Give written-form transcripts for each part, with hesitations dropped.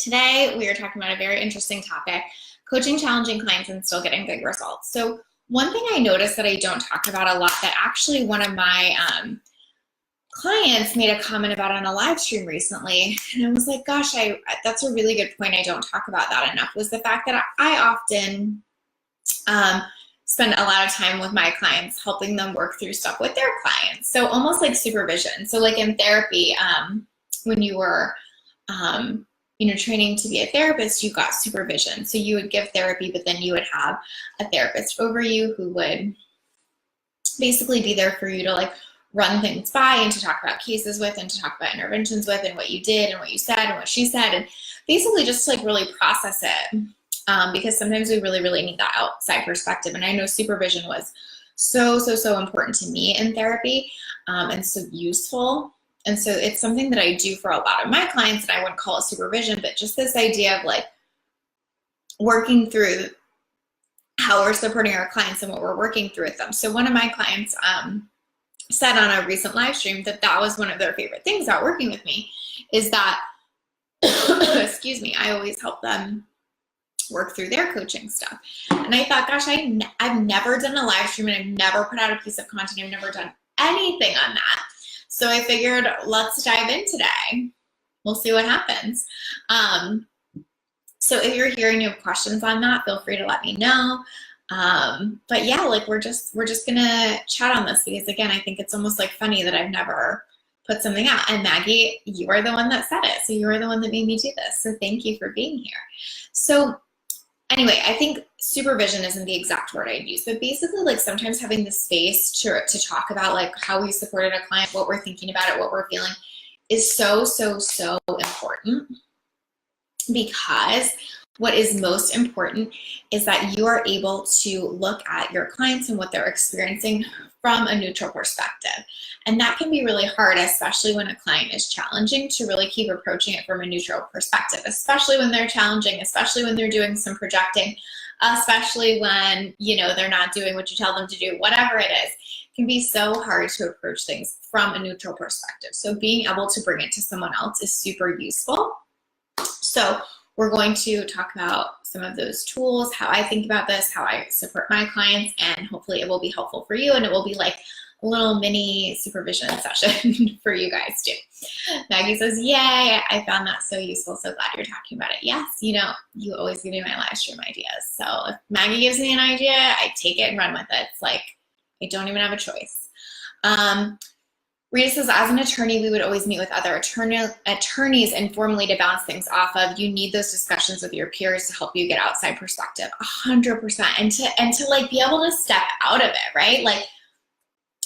Today, we are talking about a very interesting topic, coaching challenging clients and still getting good results. So one thing I noticed that I don't talk about a lot that actually one of my clients made a comment about on a live stream recently, and I was like, gosh, that's a really good point. I don't talk about that enough, was the fact that I often spend a lot of time with my clients helping them work through stuff with their clients. So almost like supervision. So like in therapy, when you were training to be a therapist, you got supervision. So you would give therapy, but then you would have a therapist over you who would basically be there for you to like run things by and to talk about cases with and to talk about interventions with and what you did and what you said and what she said, and basically just like really process it because sometimes we really, really need that outside perspective. And I know supervision was so important to me in therapy and so useful. And so it's something that I do for a lot of my clients, and I wouldn't call it supervision, but just this idea of like working through how we're supporting our clients and what we're working through with them. So one of my clients said on a recent live stream that was one of their favorite things about working with me is that, excuse me, I always help them work through their coaching stuff. And I thought, gosh, I've never done a live stream and I've never put out a piece of content. I've never done anything on that. So I figured, let's dive in today. We'll see what happens. So if you're here and you have questions on that, feel free to let me know. But yeah, like we're just gonna chat on this because again, I think it's almost like funny that I've never put something out. And Maggie, you are the one that said it. So you are the one that made me do this. So thank you for being here. So anyway, I think supervision isn't the exact word I'd use, but basically like sometimes having the space to talk about like how we supported a client, what we're thinking about it, what we're feeling is so important, because what is most important is that you are able to look at your clients and what they're experiencing from a neutral perspective. And that can be really hard, especially when a client is challenging, to really keep approaching it from a neutral perspective, especially when they're challenging, especially when they're doing some projecting, especially when, they're not doing what you tell them to do, whatever it is. It can be so hard to approach things from a neutral perspective. So being able to bring it to someone else is super useful. So we're going to talk about some of those tools, how I think about this, how I support my clients, and hopefully it will be helpful for you, and it will be like a little mini supervision session for you guys too. Maggie says, yay, I found that so useful. So glad you're talking about it. Yes, you always give me my live stream ideas. So if Maggie gives me an idea, I take it and run with it. It's like, I don't even have a choice. Rita says, as an attorney, we would always meet with other attorneys informally to bounce things off of. You need those discussions with your peers to help you get outside perspective, 100%. And to like be able to step out of it, right? Like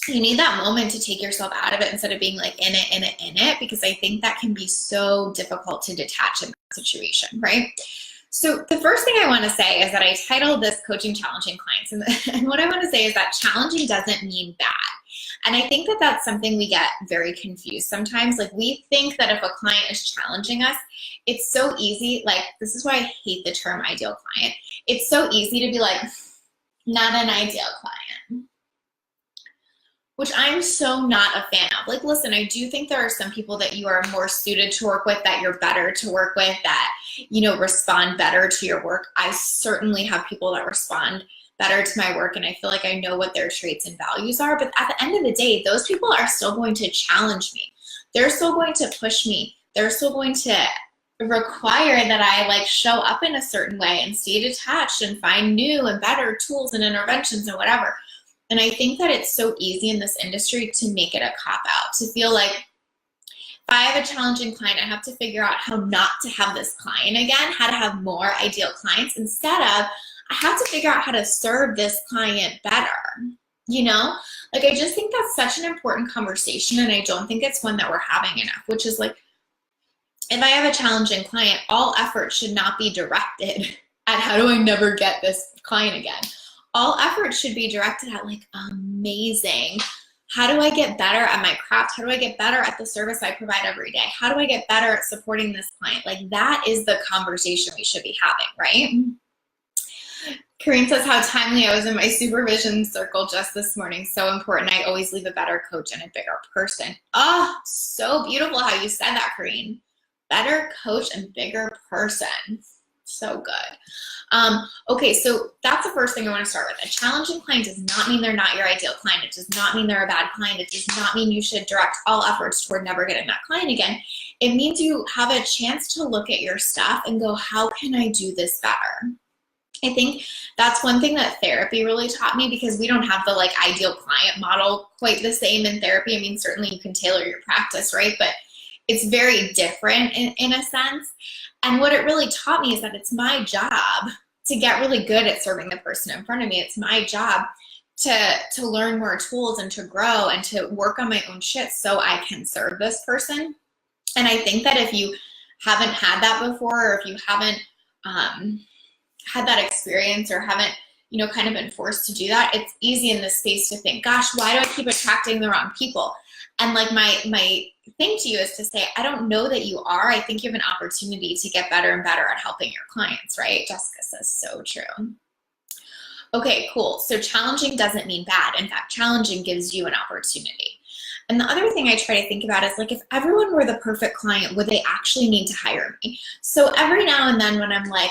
you need that moment to take yourself out of it instead of being like in it, because I think that can be so difficult to detach in that situation, right? So the first thing I want to say is that I titled this Coaching Challenging Clients. And what I want to say is that challenging doesn't mean bad. And I think that that's something we get very confused sometimes. Like we think that if a client is challenging us, it's so easy. Like this is why I hate the term ideal client. It's so easy to be like, not an ideal client, which I'm so not a fan of. Like, listen, I do think there are some people that you are more suited to work with, that you're better to work with, that, respond better to your work. I certainly have people that respond better to my work, and I feel like I know what their traits and values are. But at the end of the day, those people are still going to challenge me. They're still going to push me. They're still going to require that I like show up in a certain way and stay detached and find new and better tools and interventions and whatever. And I think that it's so easy in this industry to make it a cop-out, to feel like if I have a challenging client, I have to figure out how not to have this client again, how to have more ideal clients, instead of I have to figure out how to serve this client better, Like I just think that's such an important conversation, and I don't think it's one that we're having enough, which is like, if I have a challenging client, all effort should not be directed at how do I never get this client again. All effort should be directed at like, amazing, how do I get better at my craft? How do I get better at the service I provide every day? How do I get better at supporting this client? Like that is the conversation we should be having, right? Karine says, how timely, I was in my supervision circle just this morning. So important. I always leave a better coach and a bigger person. Oh, so beautiful how you said that, Karine. better coach and bigger person. So good. Okay, so that's the first thing I want to start with. A challenging client does not mean they're not your ideal client. It does not mean they're a bad client. It does not mean you should direct all efforts toward never getting that client again. It means you have a chance to look at your stuff and go, how can I do this better? I think that's one thing that therapy really taught me, because we don't have the like ideal client model quite the same in therapy. I mean, certainly you can tailor your practice, right? But it's very different in a sense. And what it really taught me is that it's my job to get really good at serving the person in front of me. It's my job to learn more tools and to grow and to work on my own shit so I can serve this person. And I think that if you haven't had that before, or if you haven't had that experience, or haven't, you know, kind of been forced to do that, it's easy in this space to think, gosh, why do I keep attracting the wrong people? And like my thing to you is to say, I don't know that you are. I think you have an opportunity to get better and better at helping your clients, right? Jessica says so true. Okay, cool. So challenging doesn't mean bad. In fact, challenging gives you an opportunity. And the other thing I try to think about is, like, if everyone were the perfect client, would they actually need to hire me? So every now and then when I'm like,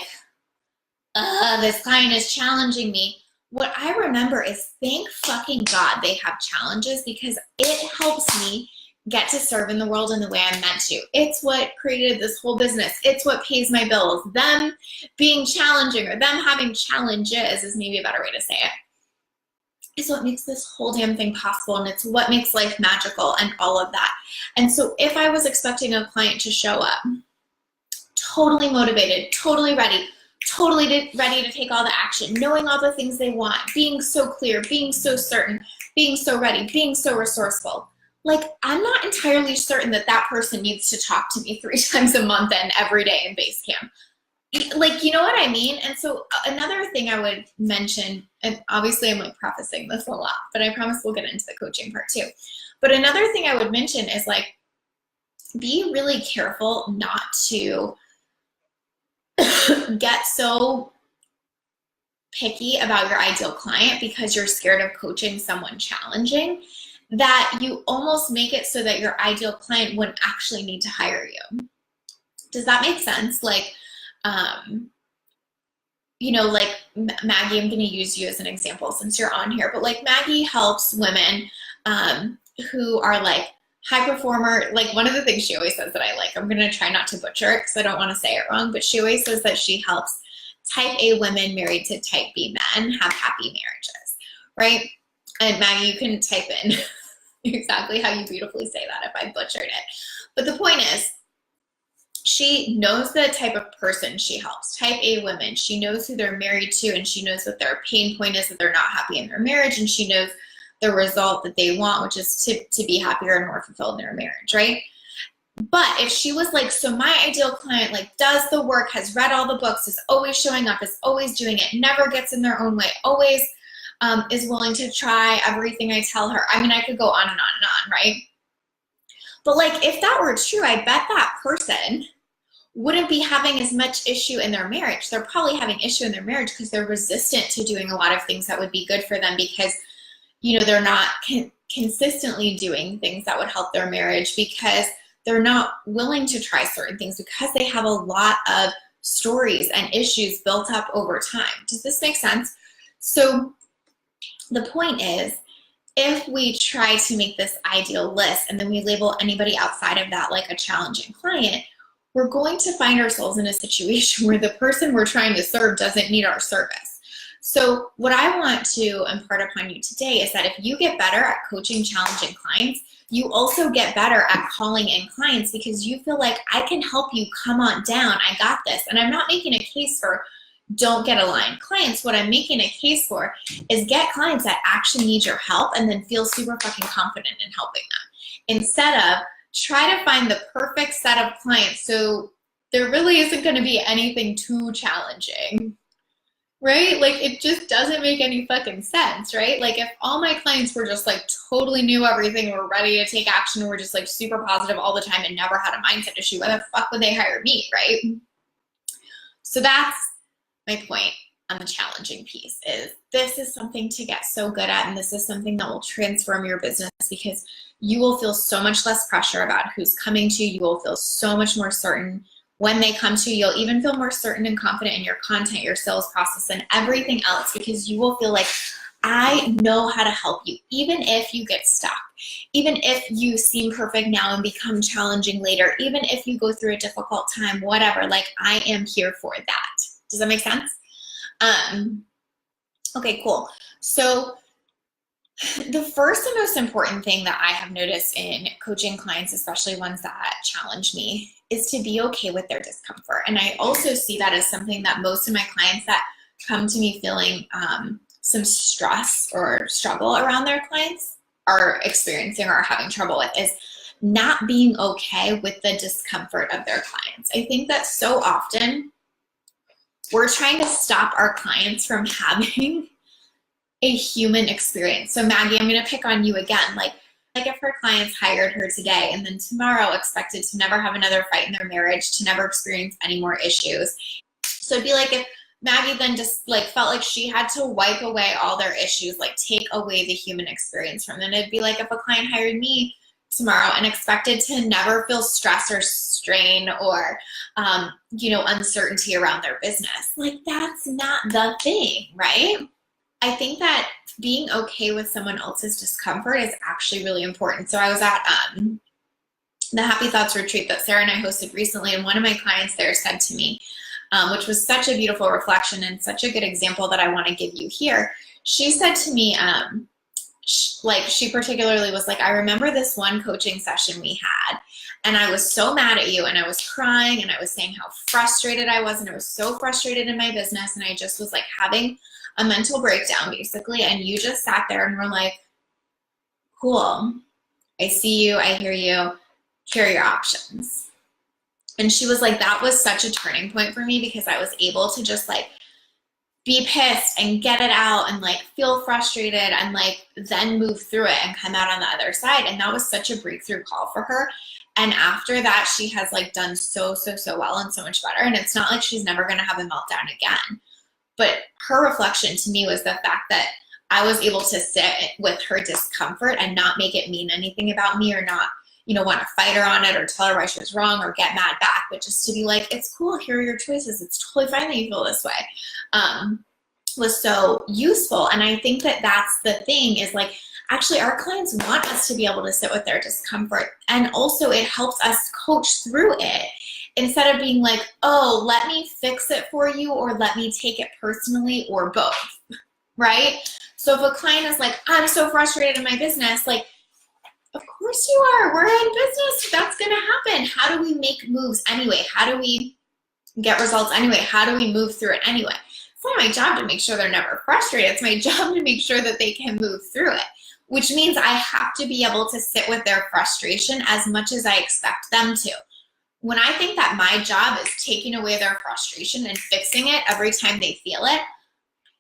this client is challenging me, what I remember is, thank fucking God they have challenges, because it helps me get to serve in the world in the way I'm meant to. It's what created this whole business. It's what pays my bills. Them being challenging, or them having challenges is maybe a better way to say it, is what makes this whole damn thing possible, and it's what makes life magical and all of that. And so if I was expecting a client to show up totally motivated, totally ready, totally ready to take all the action, knowing all the things they want, being so clear, being so certain, being so ready, being so resourceful, like, I'm not entirely certain that that person needs to talk to me 3 times a month and every day in base camp. Like, you know what I mean? And so another thing I would mention, and obviously I'm like prefacing this a lot, but I promise we'll get into the coaching part too. But another thing I would mention is, like, be really careful not to get so picky about your ideal client because you're scared of coaching someone challenging, that you almost make it so that your ideal client wouldn't actually need to hire you. Does that make sense? Like, you know, like Maggie, I'm going to use you as an example since you're on here, but like Maggie helps women who are like high performer. Like, one of the things she always says that I like, I'm going to try not to butcher it because I don't want to say it wrong, but she always says that she helps type A women married to type B men have happy marriages, right? And Maggie, you can type in exactly how you beautifully say that if I butchered it. But the point is, she knows the type of person she helps, type A women. She knows who they're married to, and she knows that their pain point is that they're not happy in their marriage, and she knows the result that they want, which is to be happier and more fulfilled in their marriage, right? But if she was like, so my ideal client, like, does the work, has read all the books, is always showing up, is always doing it, never gets in their own way, always is willing to try everything I tell her. I mean, I could go on and on and on, right? But like, if that were true, I bet that person wouldn't be having as much issue in their marriage. They're probably having issue in their marriage because they're resistant to doing a lot of things that would be good for them, because, you know, they're not consistently doing things that would help their marriage, because they're not willing to try certain things, because they have a lot of stories and issues built up over time. Does this make sense? So the point is, if we try to make this ideal list and then we label anybody outside of that like a challenging client, we're going to find ourselves in a situation where the person we're trying to serve doesn't need our service. So what I want to impart upon you today is that if you get better at coaching challenging clients, you also get better at calling in clients, because you feel like, I can help you, come on down, I got this. And I'm not making a case for don't get aligned clients. What I'm making a case for is get clients that actually need your help and then feel super fucking confident in helping them, instead of try to find the perfect set of clients so there really isn't going to be anything too challenging, right? Like, it just doesn't make any fucking sense, right? Like, if all my clients were just like totally knew everything, were ready to take action, were just like super positive all the time and never had a mindset issue, why the fuck would they hire me, right? So that's my point. on the challenging piece. Is this is something to get so good at, and this is something that will transform your business, because you will feel so much less pressure about who's coming to you. You will feel so much more certain when they come to you. You'll even feel more certain and confident in your content, your sales process, and everything else, because you will feel like, I know how to help you, even if you get stuck, even if you seem perfect now and become challenging later, even if you go through a difficult time, whatever, like, I am here for that. Does that make sense? Okay, cool. So the first and most important thing that I have noticed in coaching clients, especially ones that challenge me, is to be okay with their discomfort. And I also see that as something that most of my clients that come to me feeling some stress or struggle around their clients are experiencing or are having trouble with, is not being okay with the discomfort of their clients. I think that so often we're trying to stop our clients from having a human experience. So Maggie, I'm going to pick on you again. Like if her clients hired her today and then tomorrow expected to never have another fight in their marriage, to never experience any more issues. So it'd be like if Maggie then just like felt like she had to wipe away all their issues, like take away the human experience from them. It'd be like if a client hired me tomorrow and expected to never feel stress or strain or uncertainty around their business. Like, that's not the thing, right? I think that being okay with someone else's discomfort is actually really important. So I was at the Happy Thoughts retreat that Sarah and I hosted recently, and one of my clients there said to me, which was such a beautiful reflection and such a good example that I want to give you here. She said to me, she particularly was like, I remember this one coaching session we had, and I was so mad at you, and I was crying, and I was saying how frustrated I was, and I was so frustrated in my business, and I just was like having a mental breakdown basically, and you just sat there and were like, cool, I see you, I hear you, here are your options. And she was like, that was such a turning point for me, because I was able to just like be pissed and get it out and like feel frustrated and like then move through it and come out on the other side. And that was such a breakthrough call for her. And after that, she has like done so well and so much better. And it's not like she's never going to have a meltdown again. But her reflection to me was the fact that I was able to sit with her discomfort and not make it mean anything about me, or not, want to fight her on it or tell her why she was wrong or get mad back, but just to be like, it's cool, here are your choices, it's totally fine that you feel this way, was so useful. And I think that that's the thing, is like, actually our clients want us to be able to sit with their discomfort, and also it helps us coach through it, instead of being like, oh, let me fix it for you, or let me take it personally, or both, right? So if a client is like, I'm so frustrated in my business, like, of course you are, we're in business, that's gonna happen. How do we make moves anyway? How do we get results anyway? How do we move through it anyway? It's not my job to make sure they're never frustrated. It's my job to make sure that they can move through it, which means I have to be able to sit with their frustration as much as I expect them to. When I think that my job is taking away their frustration and fixing it every time they feel it,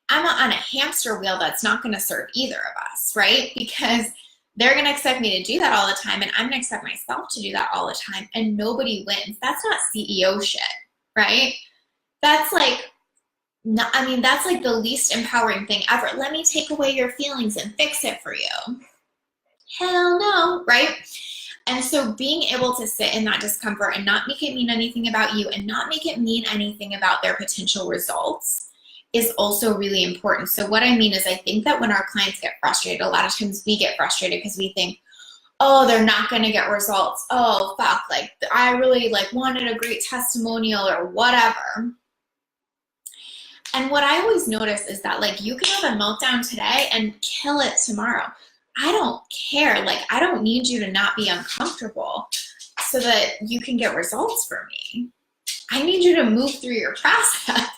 I'm on a hamster wheel that's not going to serve either of us, right? Because they're going to expect me to do that all the time, and I'm going to expect myself to do that all the time, and nobody wins. That's not CEO shit, right? That's like, that's like the least empowering thing ever. Let me take away your feelings and fix it for you. Hell no, right? And so being able to sit in that discomfort and not make it mean anything about you, and not make it mean anything about their potential results, is also really important. So what I mean is, I think that when our clients get frustrated, a lot of times we get frustrated because we think, oh, they're not going to get results. Oh, fuck, like I really like wanted a great testimonial or whatever. And what I always notice is that like you can have a meltdown today and kill it tomorrow. I don't care. Like, I don't need you to not be uncomfortable so that you can get results for me. I need you to move through your process,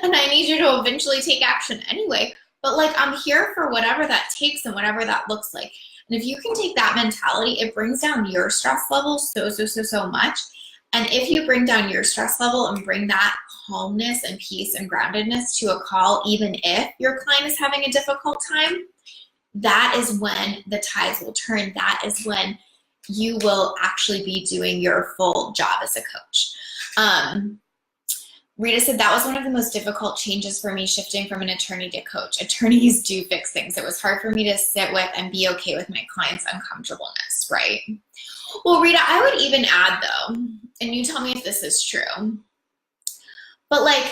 and I need you to eventually take action anyway. But like, I'm here for whatever that takes and whatever that looks like. And if you can take that mentality, it brings down your stress level so much. And if you bring down your stress level and bring that calmness and peace and groundedness to a call, even if your client is having a difficult time, that is when the tides will turn. That is when you will actually be doing your full job as a coach. Rita said, that was one of the most difficult changes for me, shifting from an attorney to coach. Attorneys do fix things. It was hard for me to sit with and be okay with my clients' uncomfortableness, right? Well, Rita, I would even add though, and you tell me if this is true, but like,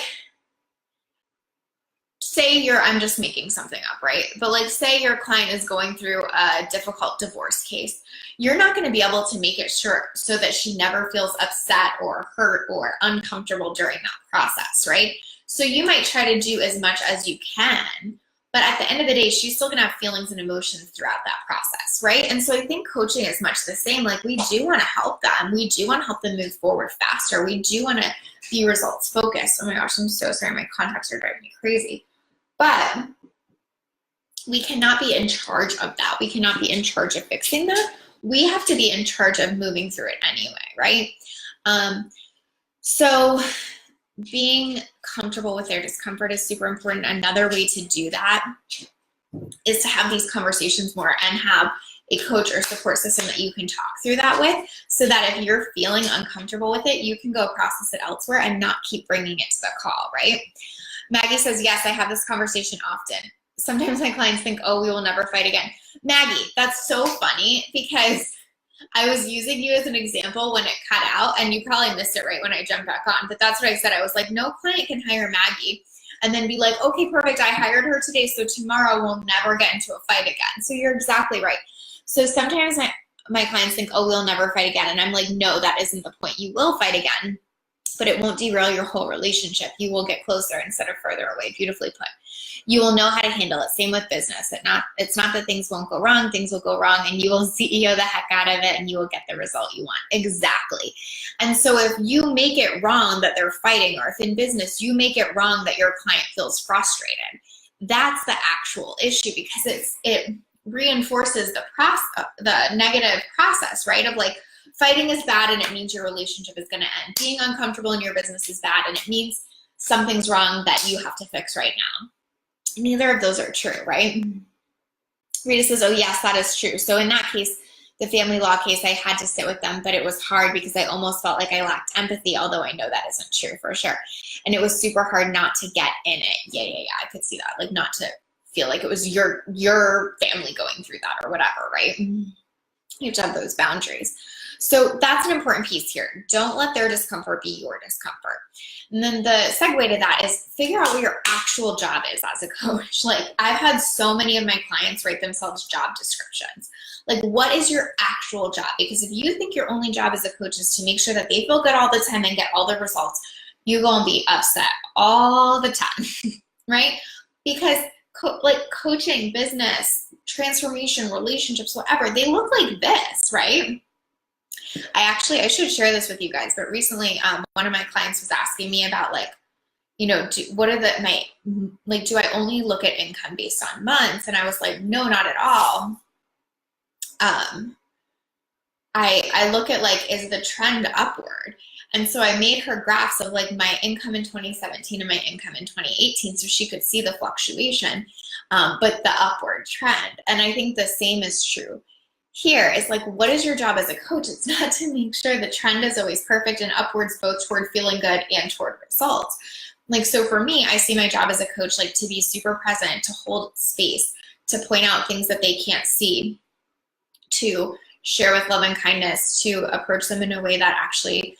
say I'm just making something up, right? But like, say your client is going through a difficult divorce case. You're not going to be able to make it sure so that she never feels upset or hurt or uncomfortable during that process, right? So you might try to do as much as you can, but at the end of the day, she's still going to have feelings and emotions throughout that process, right? And so I think coaching is much the same. Like, we do want to help them. We do want to help them move forward faster. We do want to be results focused. Oh my gosh, I'm so sorry. My contacts are driving me crazy. But we cannot be in charge of that. We cannot be in charge of fixing that. We have to be in charge of moving through it anyway, right? So being comfortable with their discomfort is super important. Another way to do that is to have these conversations more and have a coach or support system that you can talk through that with, so that if you're feeling uncomfortable with it, you can go process it elsewhere and not keep bringing it to the call, right? Maggie says, yes, I have this conversation often. Sometimes my clients think, oh, we will never fight again. Maggie, that's so funny, because I was using you as an example when it cut out, and you probably missed it right when I jumped back on, but that's what I said. I was like, no client can hire Maggie and then be like, okay, perfect, I hired her today, so tomorrow we'll never get into a fight again. So you're exactly right. So sometimes my clients think, oh, we'll never fight again. And I'm like, no, that isn't the point. You will fight again, but it won't derail your whole relationship. You will get closer instead of further away. Beautifully put. You will know how to handle it. Same with business. It's not that things won't go wrong. Things will go wrong, and you will CEO the heck out of it, and you will get the result you want. Exactly. And so if you make it wrong that they're fighting, or if in business you make it wrong that your client feels frustrated, that's the actual issue, because it reinforces the negative process, right? Of like, fighting is bad and it means your relationship is going to end. Being uncomfortable in your business is bad and it means something's wrong that you have to fix right now. Neither of those are true, right? Rita says, oh yes, that is true. So in that case, the family law case, I had to sit with them, but it was hard because I almost felt like I lacked empathy, although I know that isn't true for sure. And it was super hard not to get in it. Yeah, I could see that. Like, not to feel like it was your family going through that or whatever, right? You have to have those boundaries. So that's an important piece here. Don't let their discomfort be your discomfort. And then the segue to that is figure out what your actual job is as a coach. Like, I've had so many of my clients write themselves job descriptions. Like, what is your actual job? Because if you think your only job as a coach is to make sure that they feel good all the time and get all the results, you're going to be upset all the time, right? Because coaching, business, transformation, relationships, whatever, they look like this, right? I should share this with you guys, but recently one of my clients was asking me about, like, you know, do I only look at income based on months? And I was like, no, not at all. I look at, like, is the trend upward? And so I made her graphs of, like, my income in 2017 and my income in 2018, so she could see the fluctuation, but the upward trend. And I think the same is true here. Is like, what is your job as a coach? It's not to make sure the trend is always perfect and upwards, both toward feeling good and toward results. Like, so for me, I see my job as a coach, like, to be super present, to hold space, to point out things that they can't see, to share with love and kindness, to approach them in a way that actually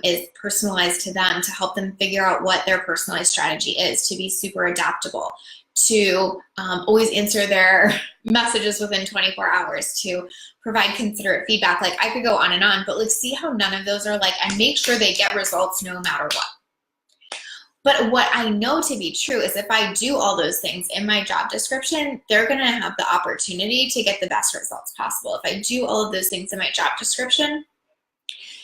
is personalized to them, to help them figure out what their personalized strategy is, to be super adaptable, to always answer their messages within 24 hours, to provide considerate feedback. Like, I could go on and on, but, like, see how none of those are, like, and make sure they get results no matter what. But what I know to be true is if I do all those things in my job description, they're going to have the opportunity to get the best results possible. If I do all of those things in my job description,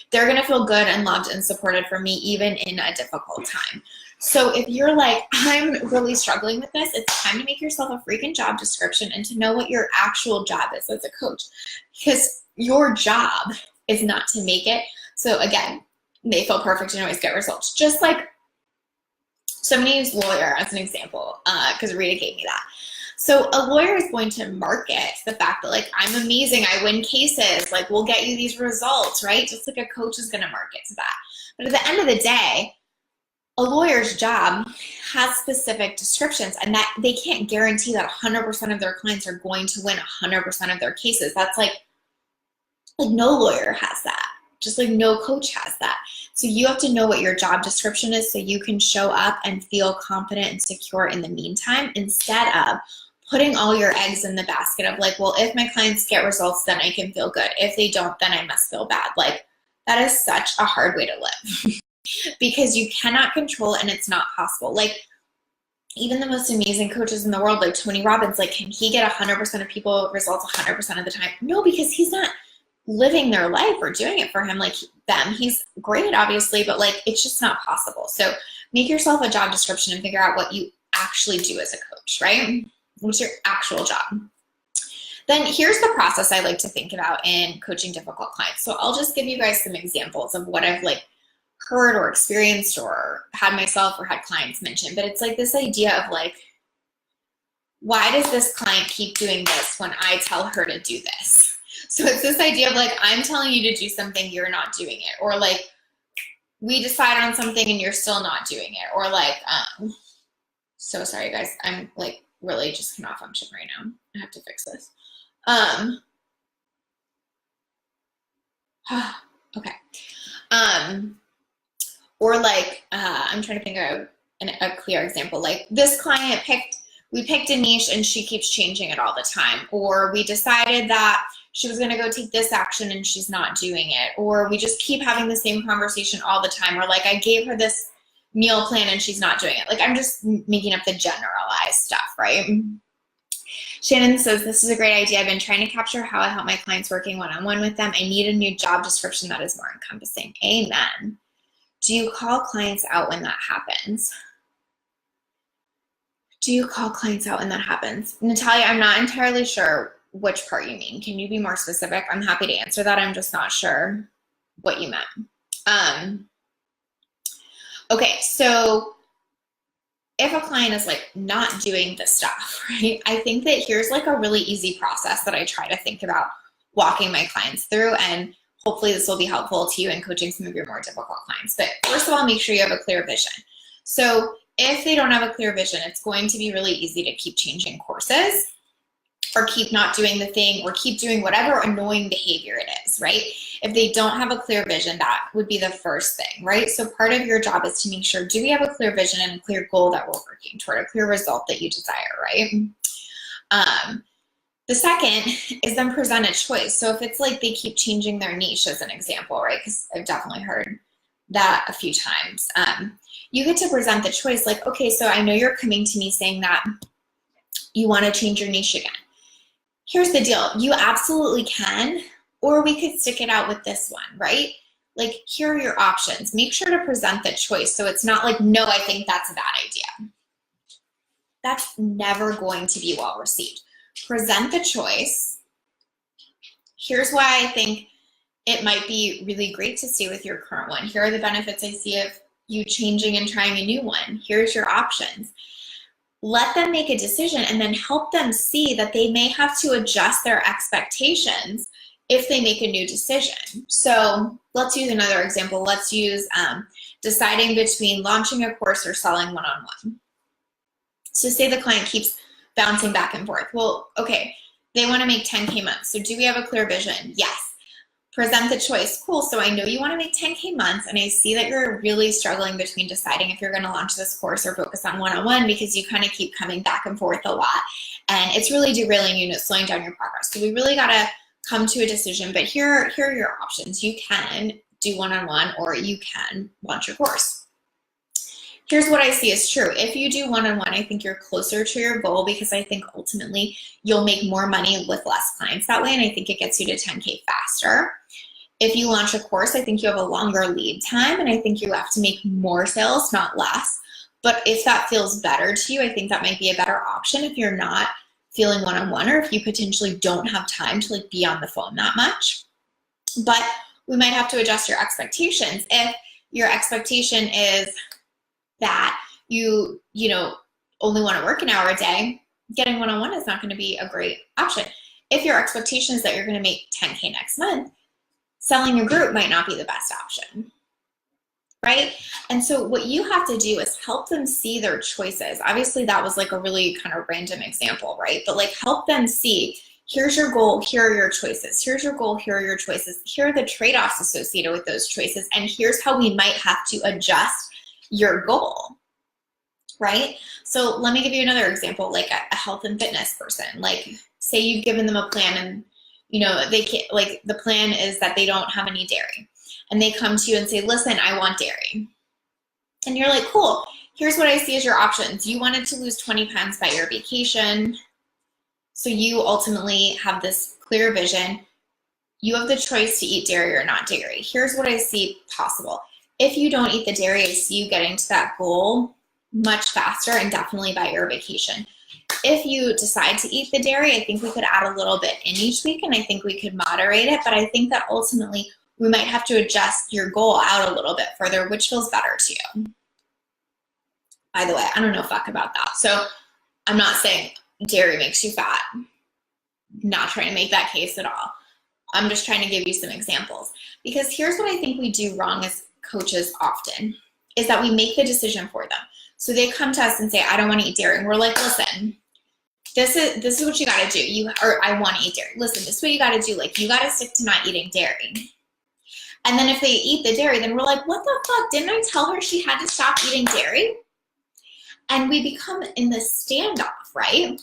they're going to feel good and loved and supported for me, even in a difficult time. So if you're like, I'm really struggling with this, it's time to make yourself a freaking job description and to know what your actual job is as a coach, because your job is not to make it so, again, they feel perfect and always get results. Just like, so I'm going to use lawyer as an example because Rita gave me that. So a lawyer is going to market the fact that, like, I'm amazing, I win cases, like, we'll get you these results, right? Just like a coach is going to market to that. But at the end of the day, A lawyer's job has specific descriptions, and that they can't guarantee that 100% of their clients are going to win 100% of their cases. That's like no lawyer has that, just like no coach has that. So you have to know what your job description is so you can show up and feel confident and secure in the meantime, instead of putting all your eggs in the basket of like, well, if my clients get results, then I can feel good. If they don't, then I must feel bad. Like, that is such a hard way to live because you cannot control it and it's not possible. Like, even the most amazing coaches in the world, like Tony Robbins, like, can he get 100% of people results 100% of the time? No, because he's not living their life or doing it for him like them. He's great, obviously, but like, it's just not possible. So make yourself a job description and figure out what you actually do as a coach, right? What's your actual job? Then here's the process I like to think about in coaching difficult clients. So I'll just give you guys some examples of what I've like heard or experienced or had myself or had clients mention. But it's like this idea of like, why does this client keep doing this when I tell her to do this? So it's this idea of like, I'm telling you to do something, you're not doing it. Or like, we decide on something and you're still not doing it. Or like, so sorry guys, I'm like really just cannot function right now. I have to fix this. Okay. Or like, I'm trying to think of a clear example. Like, this client we picked a niche and she keeps changing it all the time. Or we decided that she was going to go take this action and she's not doing it. Or we just keep having the same conversation all the time. Or like, I gave her this meal plan and she's not doing it. Like, I'm just making up the generalized stuff, right? Shannon says, this is a great idea. I've been trying to capture how I help my clients working one-on-one with them. I need a new job description that is more encompassing. Amen. Do you call clients out when that happens? Do you call clients out when that happens? Natalia, I'm not entirely sure which part you mean. Can you be more specific? I'm happy to answer that. I'm just not sure what you meant. Okay, so if a client is like not doing the stuff, right? I think that here's like a really easy process that I try to think about walking my clients through, and hopefully this will be helpful to you in coaching some of your more difficult clients. But first of all, make sure you have a clear vision. So if they don't have a clear vision, it's going to be really easy to keep changing courses or keep not doing the thing or keep doing whatever annoying behavior it is, right? If they don't have a clear vision, that would be the first thing, right? So part of your job is to make sure, do we have a clear vision and a clear goal that we're working toward, a clear result that you desire, right? The second is then present a choice. So if it's like they keep changing their niche as an example, right? Because I've definitely heard that a few times. You get to present the choice like, okay, so I know you're coming to me saying that you want to change your niche again. Here's the deal. You absolutely can, or we could stick it out with this one, right? Like, here are your options. Make sure to present the choice so it's not like, no, I think that's a bad idea. That's never going to be well received. Present the choice. Here's why I think it might be really great to stay with your current one. Here are the benefits I see of you changing and trying a new one. Here's your options. Let them make a decision and then help them see that they may have to adjust their expectations if they make a new decision. So let's use another example. Let's use deciding between launching a course or selling one-on-one. So say the client keeps bouncing back and forth. Well, okay, they want to make 10K months. So do we have a clear vision? Yes. Present the choice. Cool, so I know you want to make 10K months, and I see that you're really struggling between deciding if you're going to launch this course or focus on one-on-one because you kind of keep coming back and forth a lot, and it's really derailing you and it's slowing down your progress. So we really got to come to a decision, but here are your options. You can do one-on-one or you can launch your course. Here's what I see is true. If you do one-on-one, I think you're closer to your goal because I think ultimately you'll make more money with less clients that way, and I think it gets you to 10K faster. If you launch a course, I think you have a longer lead time, and I think you have to make more sales, not less. But if that feels better to you, I think that might be a better option if you're not feeling one-on-one or if you potentially don't have time to like be on the phone that much. But we might have to adjust your expectations. If your expectation is that you only want to work an hour a day, getting one-on-one is not going to be a great option. If your expectation is that you're going to make 10K next month, selling your group might not be the best option. right? And so what you have to do is help them see their choices. Obviously, that was like a really kind of random example, right? But like help them see, here's your goal, here are your choices. Here's your goal, here are your choices. Here are the trade-offs associated with those choices. And here's how we might have to adjust your goal, right? So let me give you another example, like a health and fitness person. Like say you've given them a plan and they can't, like the plan is that they don't have any dairy. And they come to you and say, listen, I want dairy. And you're like, cool, here's what I see as your options. You wanted to lose 20 pounds by your vacation. So you ultimately have this clear vision. You have the choice to eat dairy or not dairy. Here's what I see possible. If you don't eat the dairy, I see you getting to that goal much faster and definitely by your vacation. If you decide to eat the dairy, I think we could add a little bit in each week and I think we could moderate it, but I think that ultimately we might have to adjust your goal out a little bit further, which feels better to you. By the way, I don't know fuck about that. So I'm not saying dairy makes you fat. Not trying to make that case at all. I'm just trying to give you some examples. Because here's what I think we do wrong as coaches often, is that we make the decision for them. So they come to us and say, I don't want to eat dairy. And we're like, listen, this is what you got to do. I want to eat dairy. Listen, this is what you got to do. Like, you got to stick to not eating dairy. And then if they eat the dairy, then we're like, what the fuck? Didn't I tell her she had to stop eating dairy? And we become in this standoff, right?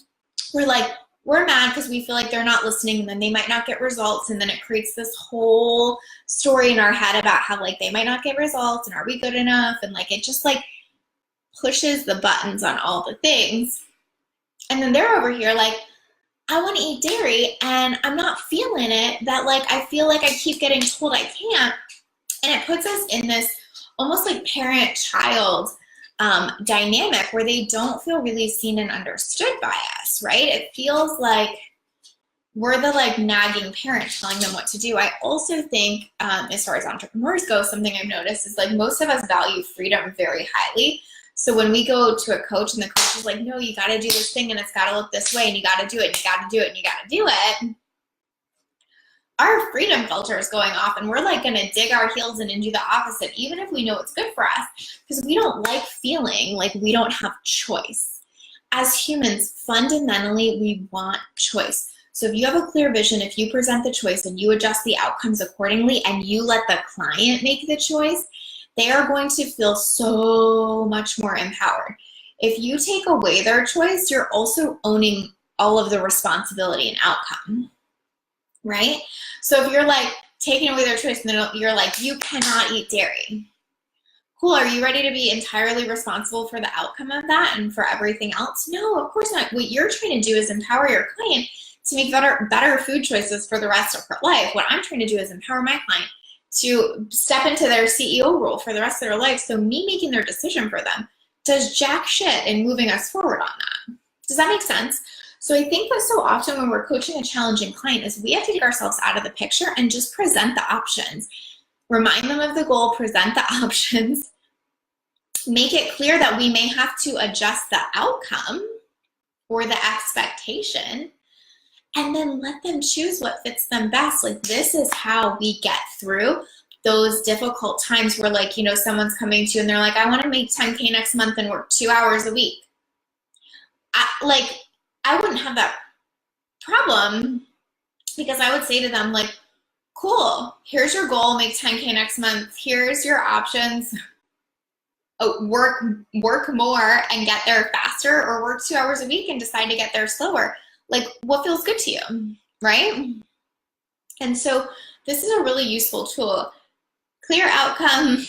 We're mad because we feel like they're not listening and then they might not get results. And then it creates this whole story in our head about how like they might not get results and are we good enough? And like, it just like pushes the buttons on all the things. And then they're over here like, I want to eat dairy and I'm not feeling it, that like I feel like I keep getting told I can't. And it puts us in this almost like parent-child dynamic where they don't feel really seen and understood by us, right? It feels like we're the like nagging parent telling them what to do. I also think as far as entrepreneurs go, something I've noticed is like most of us value freedom very highly. So when we go to a coach and the coach is like, no, you got to do this thing and it's got to look this way and you got to do it and you got to do it and you got to do it, our freedom filter is going off and we're like going to dig our heels in and do the opposite, even if we know it's good for us, because we don't like feeling like we don't have choice. As humans, fundamentally, we want choice. So if you have a clear vision, if you present the choice and you adjust the outcomes accordingly and you let the client make the choice, they are going to feel so much more empowered. If you take away their choice, you're also owning all of the responsibility and outcome, right? So if you're like taking away their choice and then you're like, you cannot eat dairy. Cool, are you ready to be entirely responsible for the outcome of that and for everything else? No, of course not. What you're trying to do is empower your client to make better food choices for the rest of her life. What I'm trying to do is empower my client to step into their CEO role for the rest of their life. So me making their decision for them does jack shit in moving us forward on that. Does that make sense? So I think that so often when we're coaching a challenging client is we have to take ourselves out of the picture and just present the options. Remind them of the goal, present the options, make it clear that we may have to adjust the outcome or the expectation, and then let them choose what fits them best. Like, this is how we get through those difficult times where, like, someone's coming to you and they're like, I want to make 10K next month and work 2 hours a week. I wouldn't have that problem, because I would say to them, like, cool, here's your goal, make 10K next month. Here's your options. Work more and get there faster, or work 2 hours a week and decide to get there slower. Like, what feels good to you, right? And so this is a really useful tool. Clear outcome,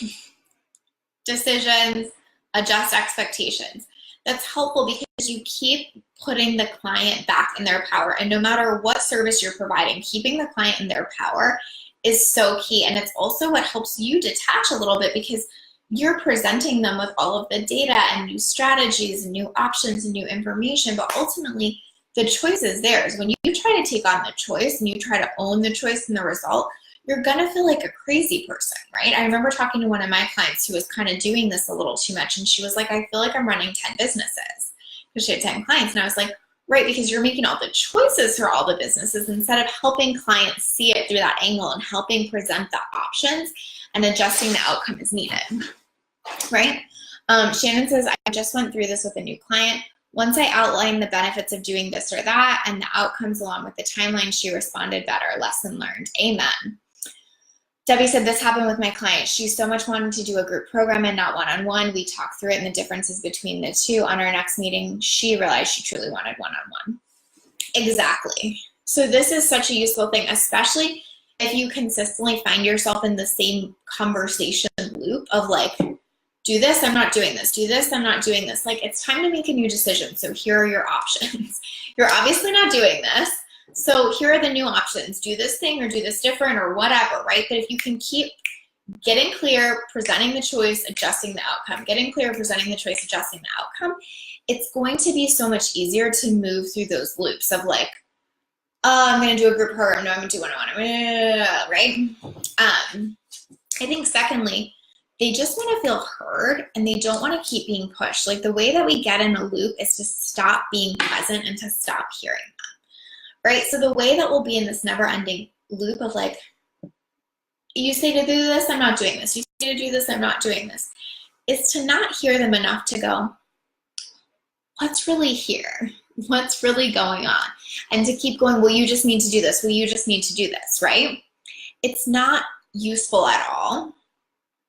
decisions, adjust expectations. That's helpful because you keep putting the client back in their power. And no matter what service you're providing, keeping the client in their power is so key. And it's also what helps you detach a little bit, because you're presenting them with all of the data and new strategies and new options and new information, but ultimately the choice is theirs. When you try to take on the choice and you try to own the choice and the result, you're gonna feel like a crazy person, right? I remember talking to one of my clients who was kind of doing this a little too much, and she was like, I feel like I'm running 10 businesses, because she had 10 clients. And I was like, right, because you're making all the choices for all the businesses instead of helping clients see it through that angle and helping present the options and adjusting the outcome as needed. right? Shannon says, I just went through this with a new client. Once I outlined the benefits of doing this or that and the outcomes along with the timeline, she responded better. Lesson learned. Amen. Debbie said, this happened with my client. She so much wanted to do a group program and not one-on-one. We talked through it and the differences between the two. On our next meeting, she realized she truly wanted one-on-one. Exactly. So this is such a useful thing, especially if you consistently find yourself in the same conversation loop of like, do this, I'm not doing this. Do this, I'm not doing this. Like, it's time to make a new decision. So here are your options. You're obviously not doing this. So here are the new options. Do this thing or do this different or whatever, right? But if you can keep getting clear, presenting the choice, adjusting the outcome, getting clear, presenting the choice, adjusting the outcome, it's going to be so much easier to move through those loops of like, oh, I'm going to do a group program. No, I'm going to do one-on-one, right? I think secondly, they just want to feel heard and they don't want to keep being pushed. Like the way that we get in a loop is to stop being present and to stop hearing them, right? So the way that we'll be in this never-ending loop of like, you say to do this, I'm not doing this. You say to do this, I'm not doing this, is to not hear them enough to go, what's really here? What's really going on? And to keep going, well, you just need to do this. Well, you just need to do this, right? It's not useful at all.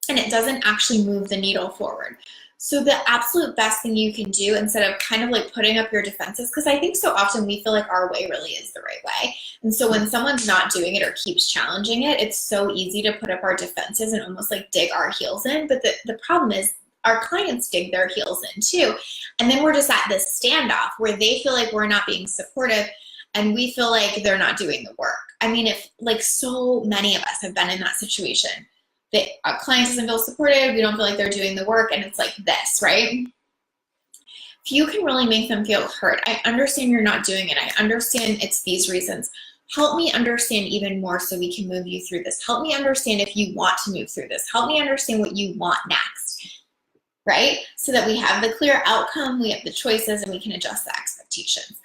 And it doesn't actually move the needle forward. So the absolute best thing you can do instead of kind of like putting up your defenses, because I think so often we feel like our way really is the right way. And so when someone's not doing it or keeps challenging it, it's so easy to put up our defenses and almost like dig our heels in. But the problem is our clients dig their heels in too. And then we're just at this standoff where they feel like we're not being supportive and we feel like they're not doing the work. I mean, if like so many of us have been in that situation, that a client doesn't feel supported, we don't feel like they're doing the work, and it's like this, right? If you can really make them feel heard, I understand you're not doing it, I understand it's these reasons. Help me understand even more so we can move you through this. Help me understand if you want to move through this. Help me understand what you want next, right? So that we have the clear outcome, we have the choices, and we can adjust the expectations.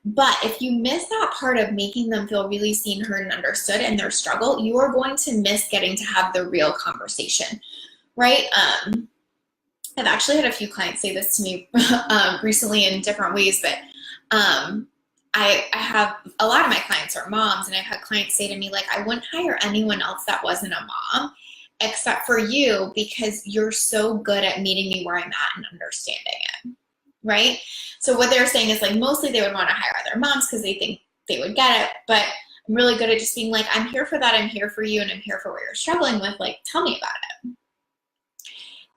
But if you miss that part of making them feel really seen, heard, and understood in their struggle, you are going to miss getting to have the real conversation, right? I've actually had a few clients say this to me recently in different ways, but I have a lot of my clients are moms, and I've had clients say to me, like, I wouldn't hire anyone else that wasn't a mom except for you because you're so good at meeting me where I'm at and understanding it. Right? So what they're saying is like mostly they would want to hire other moms because they think they would get it, but I'm really good at just being like, I'm here for that, I'm here for you, and I'm here for what you're struggling with, like, tell me about it.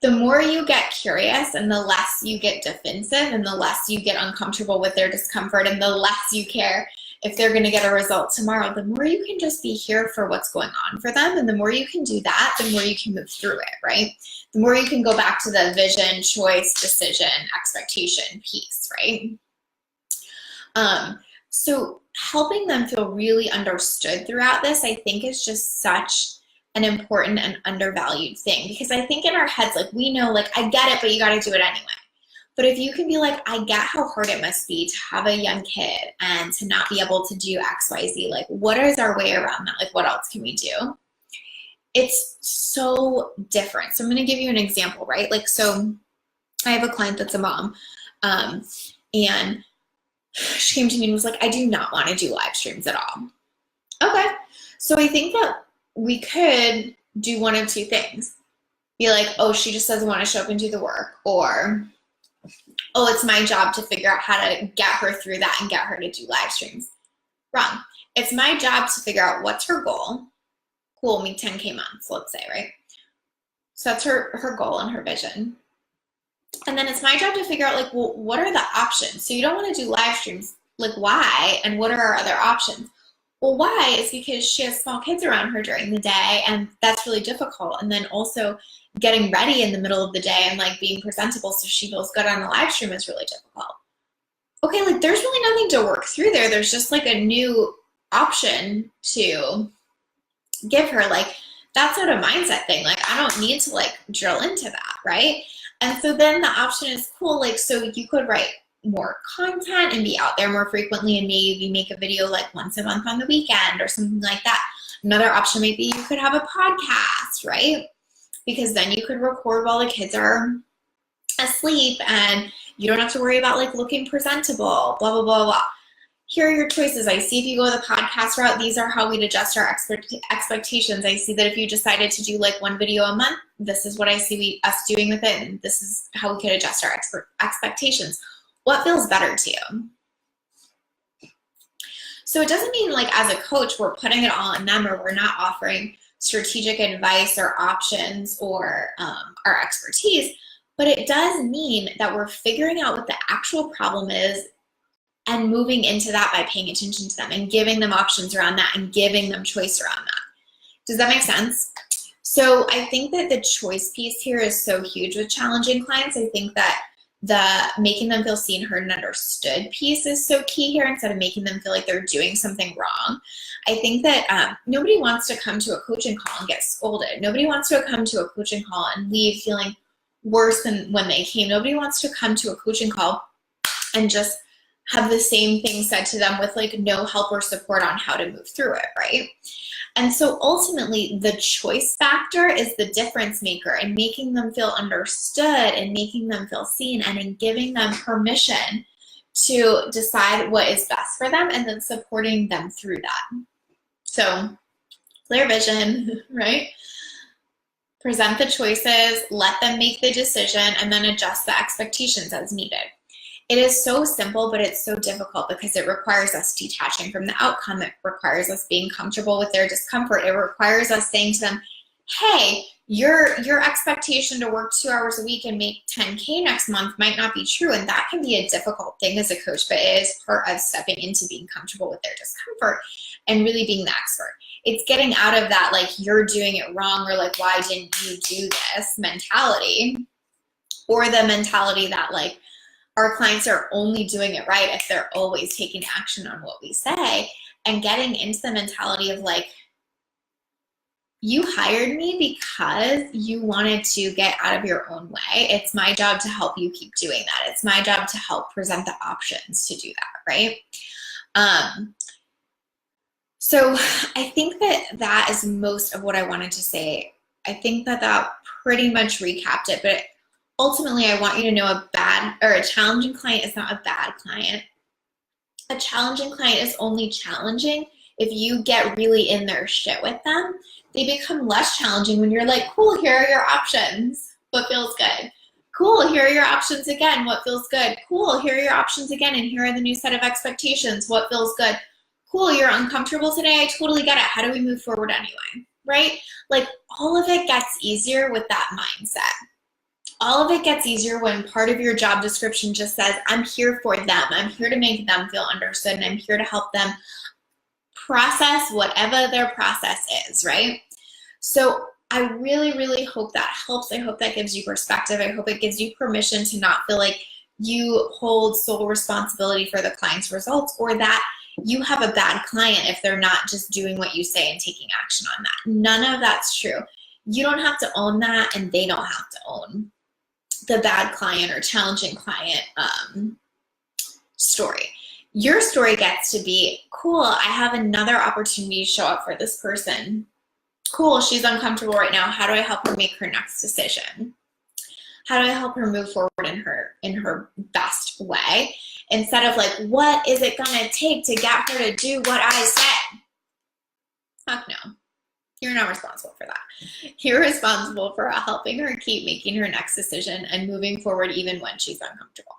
The more you get curious and the less you get defensive and the less you get uncomfortable with their discomfort and the less you care if they're going to get a result tomorrow, the more you can just be here for what's going on for them. And the more you can do that, the more you can move through it, right? The more you can go back to the vision, choice, decision, expectation piece, right? So helping them feel really understood throughout this, I think, is just such an important and undervalued thing, because I think in our heads, like, we know, like, I get it, but you got to do it anyway. But if you can be like, I get how hard it must be to have a young kid and to not be able to do X, Y, Z, like, what is our way around that? Like, what else can we do? It's so different. So I'm going to give you an example, right? Like, so I have a client that's a mom, and she came to me and was like, I do not want to do live streams at all. Okay. So I think that we could do one of two things. Be like, oh, she just doesn't want to show up and do the work, or, oh, it's my job to figure out how to get her through that and get her to do live streams. Wrong. It's my job to figure out what's her goal. Cool, me 10K months, let's say, right? So that's her goal and her vision. And then it's my job to figure out, like, well, what are the options? So you don't want to do live streams. Like, why? And what are our other options? Well, why is because she has small kids around her during the day, and that's really difficult. And then also getting ready in the middle of the day and like being presentable so she feels good on the live stream is really difficult. Okay, like, there's really nothing to work through there. There's just like a new option to give her. Like, that's not a mindset thing. Like, I don't need to like drill into that, right? And so then the option is, cool, like, so you could write more content and be out there more frequently and maybe make a video like once a month on the weekend or something like that. Another option might be you could have a podcast, right? because then you could record while the kids are asleep and you don't have to worry about like looking presentable, blah, blah, blah, blah. Here are your choices. I see if you go the podcast route, these are how we'd adjust our expectations. I see that if you decided to do like one video a month, this is what I see us doing with it, and this is how we could adjust our expectations. What feels better to you? So it doesn't mean like as a coach, we're putting it all on them or we're not offering strategic advice or options or our expertise, but it does mean that we're figuring out what the actual problem is and moving into that by paying attention to them and giving them options around that and giving them choice around that. Does that make sense? So I think that the choice piece here is so huge with challenging clients. I think that the making them feel seen, heard, and understood piece is so key here instead of making them feel like they're doing something wrong. I think that nobody wants to come to a coaching call and get scolded. Nobody wants to come to a coaching call and leave feeling worse than when they came. Nobody wants to come to a coaching call and just have the same thing said to them with like no help or support on how to move through it, right? And so ultimately the choice factor is the difference maker in making them feel understood and making them feel seen and in giving them permission to decide what is best for them and then supporting them through that. So clear vision, right? Present the choices, let them make the decision, and then adjust the expectations as needed. It is so simple, but it's so difficult because it requires us detaching from the outcome. It requires us being comfortable with their discomfort. It requires us saying to them, hey, your expectation to work 2 hours a week and make 10K next month might not be true. And that can be a difficult thing as a coach, but it is part of stepping into being comfortable with their discomfort and really being the expert. It's getting out of that, like, you're doing it wrong or like, why didn't you do this mentality, or the mentality that like, our clients are only doing it right if they're always taking action on what we say, and getting into the mentality of like, you hired me because you wanted to get out of your own way. It's my job to help you keep doing that. It's my job to help present the options to do that, right? So I think that is most of what I wanted to say. I think that pretty much recapped it, but ultimately, I want you to know a challenging client is not a bad client. A challenging client is only challenging if you get really in their shit with them. They become less challenging when you're like, cool, here are your options. What feels good? Cool, here are your options again. What feels good? Cool, here are your options again, and here are the new set of expectations. What feels good? Cool, you're uncomfortable today. I totally get it. How do we move forward anyway? Right? Like, all of it gets easier with that mindset. All of it gets easier when part of your job description just says, I'm here for them. I'm here to make them feel understood, and I'm here to help them process whatever their process is, right? So I really, really hope that helps. I hope that gives you perspective. I hope it gives you permission to not feel like you hold sole responsibility for the client's results, or that you have a bad client if they're not just doing what you say and taking action on that. None of that's true. You don't have to own that, and they don't have to own the bad client or challenging client story. Your story gets to be, cool, I have another opportunity to show up for this person. Cool, she's uncomfortable right now. How do I help her make her next decision? How do I help her move forward in her best way? Instead of like, what is it gonna take to get her to do what I said? Fuck no. You're not responsible for that. You're responsible for helping her keep making her next decision and moving forward even when she's uncomfortable.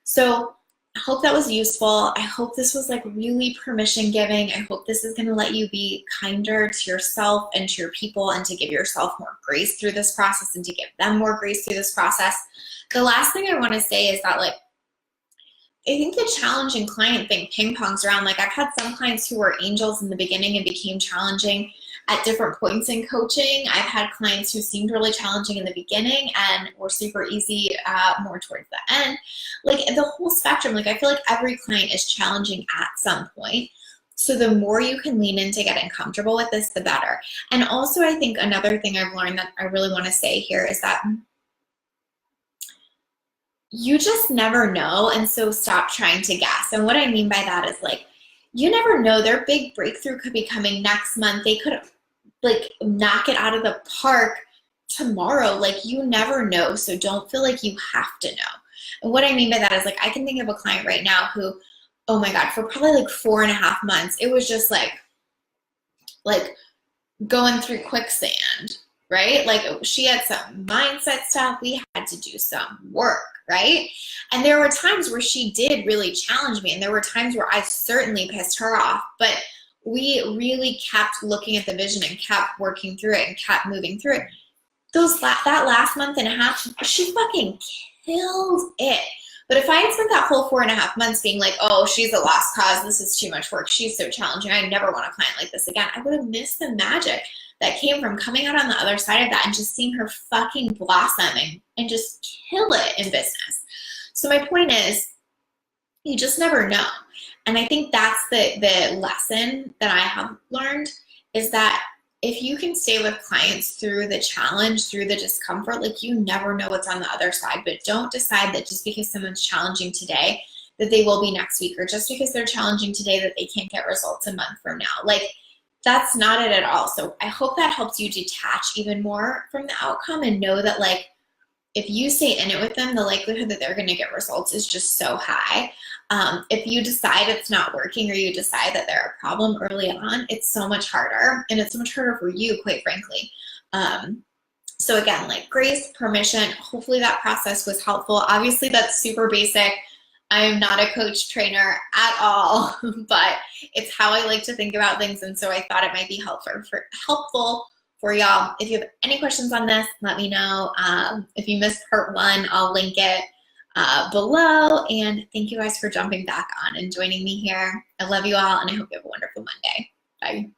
So I hope that was useful. I hope this was like really permission giving. I hope this is going to let you be kinder to yourself and to your people, and to give yourself more grace through this process and to give them more grace through this process. The last thing I want to say is that, like, I think the challenging client thing ping pongs around. Like, I've had some clients who were angels in the beginning and became challenging at different points in coaching. I've had clients who seemed really challenging in the beginning and were super easy more towards the end. Like, the whole spectrum, like, I feel like every client is challenging at some point. So the more you can lean into getting comfortable with this, the better. And also, I think another thing I've learned that I really want to say here is that you just never know, and so stop trying to guess. And what I mean by that is, like, you never know. Their big breakthrough could be coming next month. They could like knock it out of the park tomorrow. Like, you never know, so don't feel like you have to know. And what I mean by that is, like, I can think of a client right now who, oh my God, for probably like 4.5 months, it was just like going through quicksand, right? Like, she had some mindset stuff. We had to do some work, right? And there were times where she did really challenge me, and there were times where I certainly pissed her off, but we really kept looking at the vision and kept working through it and kept moving through it. That last month and a half, she fucking killed it. But if I had spent that whole 4.5 months being like, oh, she's a lost cause, this is too much work, she's so challenging, I never want a client like this again, I would have missed the magic that came from coming out on the other side of that and just seeing her fucking blossom and just kill it in business. So my point is, you just never know. And I think that's the lesson that I have learned, is that if you can stay with clients through the challenge, through the discomfort, like, you never know what's on the other side. But don't decide that just because someone's challenging today that they will be next week, or just because they're challenging today that they can't get results a month from now. Like, that's not it at all. So I hope that helps you detach even more from the outcome and know that, like, if you stay in it with them, the likelihood that they're going to get results is just so high. If you decide it's not working, or you decide that they're a problem early on, it's so much harder, and it's so much harder for you, quite frankly. So again, like, grace, permission, hopefully that process was helpful. Obviously, that's super basic. I am not a coach trainer at all, but it's how I like to think about things, and so I thought it might be helpful for y'all. If you have any questions on this, let me know. If you missed part 1, I'll link it below. And thank you guys for jumping back on and joining me here. I love you all, and I hope you have a wonderful Monday. Bye.